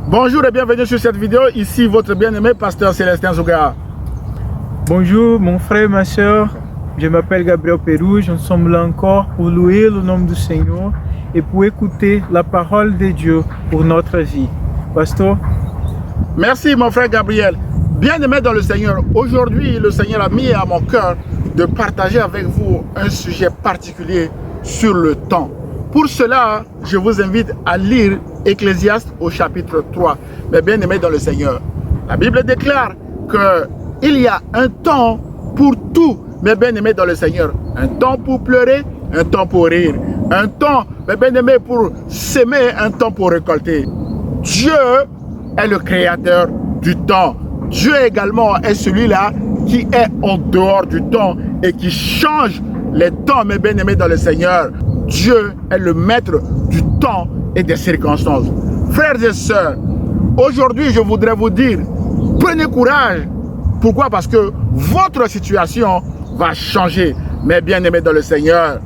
Bonjour et bienvenue sur cette vidéo. Ici votre bien-aimé pasteur Célestin Zougara. Bonjour mon frère, ma soeur. Je m'appelle Gabriel Pérouge. Nous sommes là encore pour louer le nom du Seigneur et pour écouter la parole de Dieu pour notre vie. Pasteur. Merci mon frère Gabriel. Bien-aimé dans le Seigneur, aujourd'hui le Seigneur a mis à mon cœur de partager avec vous un sujet particulier sur le temps. Pour cela, je vous invite à lire Ecclésiaste au chapitre 3. Mes bien-aimés dans le Seigneur, la Bible déclare qu'il y a un temps pour tout, mes bien-aimés dans le Seigneur. Un temps pour pleurer, un temps pour rire. Un temps, mes bien-aimés, pour s'aimer, un temps pour récolter. Dieu est le créateur du temps. Dieu également est celui-là qui est en dehors du temps et qui change les temps, mes bien-aimés dans le Seigneur. Dieu est le maître du temps et des circonstances. Frères et sœurs, aujourd'hui je voudrais vous dire, prenez courage. Pourquoi? Parce que votre situation va changer, mes bien-aimés dans le Seigneur.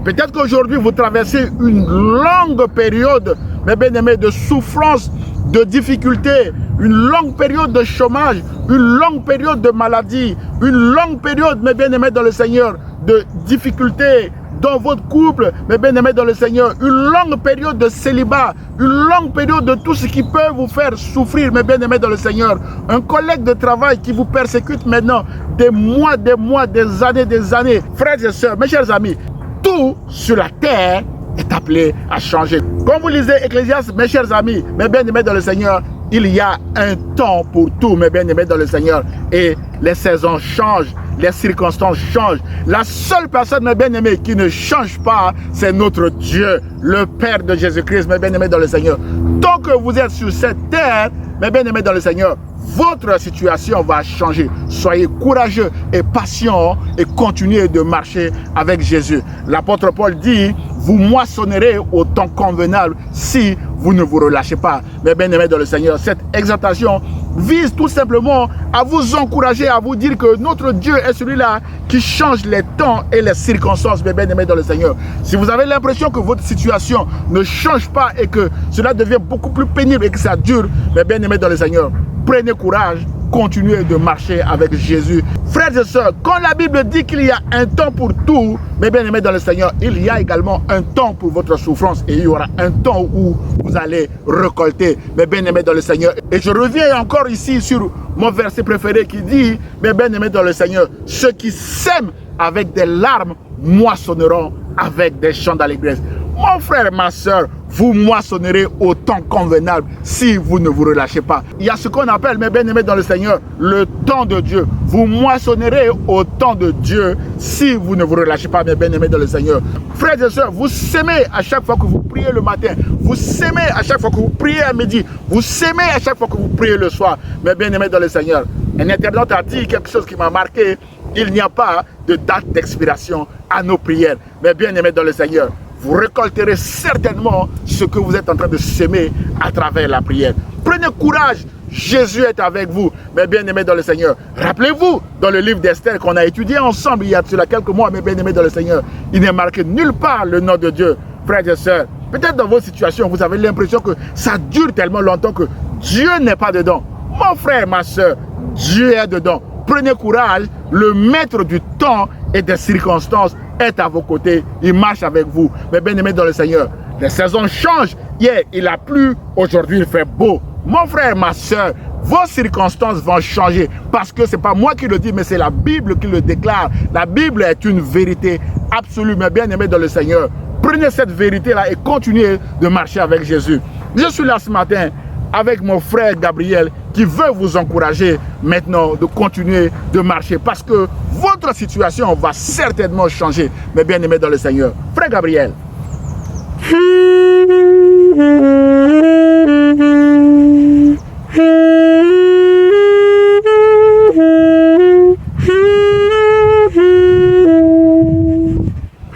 Peut-être qu'aujourd'hui vous traversez une longue période, mes bien-aimés, de souffrance, de difficultés, une longue période de chômage, une longue période de maladie, une longue période, mes bien-aimés dans le Seigneur, de difficultés dans votre couple, mes bien-aimés dans le Seigneur, une longue période de célibat, une longue période de tout ce qui peut vous faire souffrir, mes bien-aimés dans le Seigneur, un collègue de travail qui vous persécute maintenant des mois, des années. Frères et sœurs, mes chers amis, tout sur la terre est appelé à changer. Comme vous lisez Ecclésiaste, mes chers amis, mes bien-aimés dans le Seigneur, il y a un temps pour tout, mes bien-aimés dans le Seigneur. Et les saisons changent, les circonstances changent. La seule personne, mes bien-aimés, qui ne change pas, c'est notre Dieu, le Père de Jésus-Christ, mes bien-aimés dans le Seigneur. Tant que vous êtes sur cette terre, mes bien-aimés dans le Seigneur, votre situation va changer. Soyez courageux et patients et continuez de marcher avec Jésus. L'apôtre Paul dit, vous moissonnerez au temps convenable si vous ne vous relâchez pas. Mes bien-aimés dans le Seigneur, cette exhortation vise tout simplement à vous encourager, à vous dire que notre Dieu est celui-là qui change les temps et les circonstances, mes bien-aimés dans le Seigneur. Si vous avez l'impression que votre situation ne change pas et que cela devient beaucoup plus pénible et que ça dure, mes bien-aimés dans le Seigneur, prenez courage, continuez de marcher avec Jésus. Frères et sœurs, quand la Bible dit qu'il y a un temps pour tout, mes bien-aimés dans le Seigneur, il y a également un temps pour votre souffrance et il y aura un temps où vous allez récolter, mes bien-aimés dans le Seigneur. Et je reviens encore ici sur mon verset préféré qui dit, mes bien-aimés dans le Seigneur, ceux qui sèment avec des larmes moissonneront avec des chants d'allégresse. Mon frère, ma soeur, vous moissonnerez au temps convenable si vous ne vous relâchez pas. Il y a ce qu'on appelle, mes bien-aimés dans le Seigneur, le temps de Dieu. Vous moissonnerez au temps de Dieu si vous ne vous relâchez pas, mes bien-aimés dans le Seigneur. Frères et sœurs, vous s'aimez à chaque fois que vous priez le matin. Vous s'aimez à chaque fois que vous priez à midi. Vous s'aimez à chaque fois que vous priez le soir, mes bien-aimés dans le Seigneur. Un internaute a dit quelque chose qui m'a marqué. Il n'y a pas de date d'expiration à nos prières, mes bien-aimés dans le Seigneur. Vous récolterez certainement ce que vous êtes en train de s'aimer à travers la prière. Prenez courage, Jésus est avec vous, mes bien-aimés dans le Seigneur. Rappelez-vous, dans le livre d'Esther qu'on a étudié ensemble il y a quelques mois, mes bien-aimés dans le Seigneur, il n'est marqué nulle part le nom de Dieu. Frères et sœurs, peut-être dans vos situations, vous avez l'impression que ça dure tellement longtemps que Dieu n'est pas dedans. Mon frère, ma soeur, Dieu est dedans. Prenez courage, le maître du temps et des circonstances est à vos côtés, il marche avec vous. Mais bien-aimés dans le Seigneur, les saisons changent. Hier, il a plu, aujourd'hui, il fait beau. Mon frère, ma soeur, vos circonstances vont changer parce que ce n'est pas moi qui le dis, mais c'est la Bible qui le déclare. La Bible est une vérité absolue, mais bien-aimés dans le Seigneur. Prenez cette vérité-là et continuez de marcher avec Jésus. Je suis là ce matin avec mon frère Gabriel qui veut vous encourager maintenant de continuer de marcher parce que votre situation va certainement changer, mes bien-aimés dans le Seigneur. Frère Gabriel.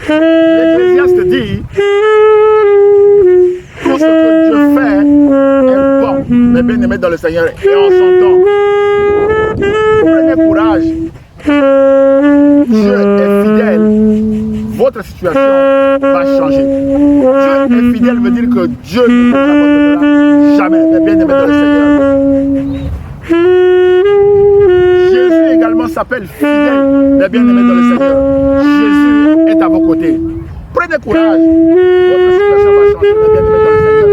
L'Ecclésiaste dit tout ce que Dieu fait est bon, mes bien-aimés dans le Seigneur, et en son temps. Prenez courage. Dieu est fidèle. Votre situation va changer. Dieu est fidèle veut dire que Dieu ne vous abandonnera jamais. Mais bien aimé dans le Seigneur. Jésus également s'appelle fidèle, mes bien-aimés dans le Seigneur. Jésus est à vos côtés. Prenez courage. Votre situation va changer, mes bien-aimés dans le Seigneur.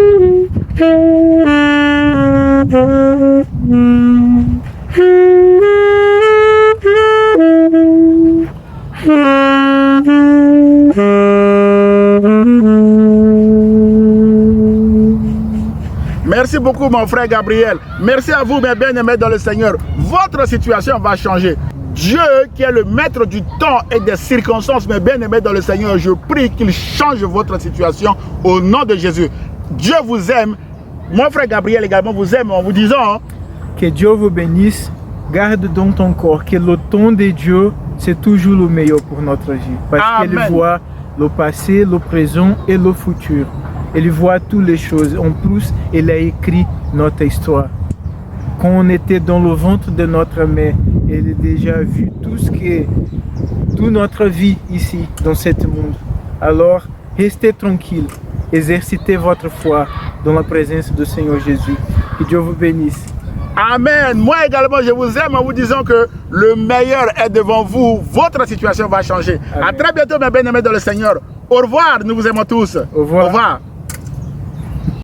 Merci beaucoup mon frère Gabriel. Merci à vous mes bien-aimés dans le Seigneur. Votre situation va changer. Dieu qui est le maître du temps et des circonstances, mes bien-aimés dans le Seigneur, je prie qu'il change votre situation au nom de Jésus. Dieu vous aime. Mon frère Gabriel également vous aime en vous disant que Dieu vous bénisse. Garde dans ton corps que le temps de Dieu, c'est toujours le meilleur pour notre vie. Parce qu'il voit le passé, le présent et le futur. Il voit toutes les choses. En plus, il a écrit notre histoire. Quand on était dans le ventre de notre mère, il a déjà vu toute notre vie ici, dans ce monde. Alors, restez tranquille. Exercitez votre foi dans la présence du Seigneur Jésus. Que Dieu vous bénisse. Amen. Moi également, je vous aime en vous disant que le meilleur est devant vous. Votre situation va changer. Amen. À très bientôt, mes bien-aimés dans le Seigneur. Au revoir. Nous vous aimons tous. Au revoir. Au revoir.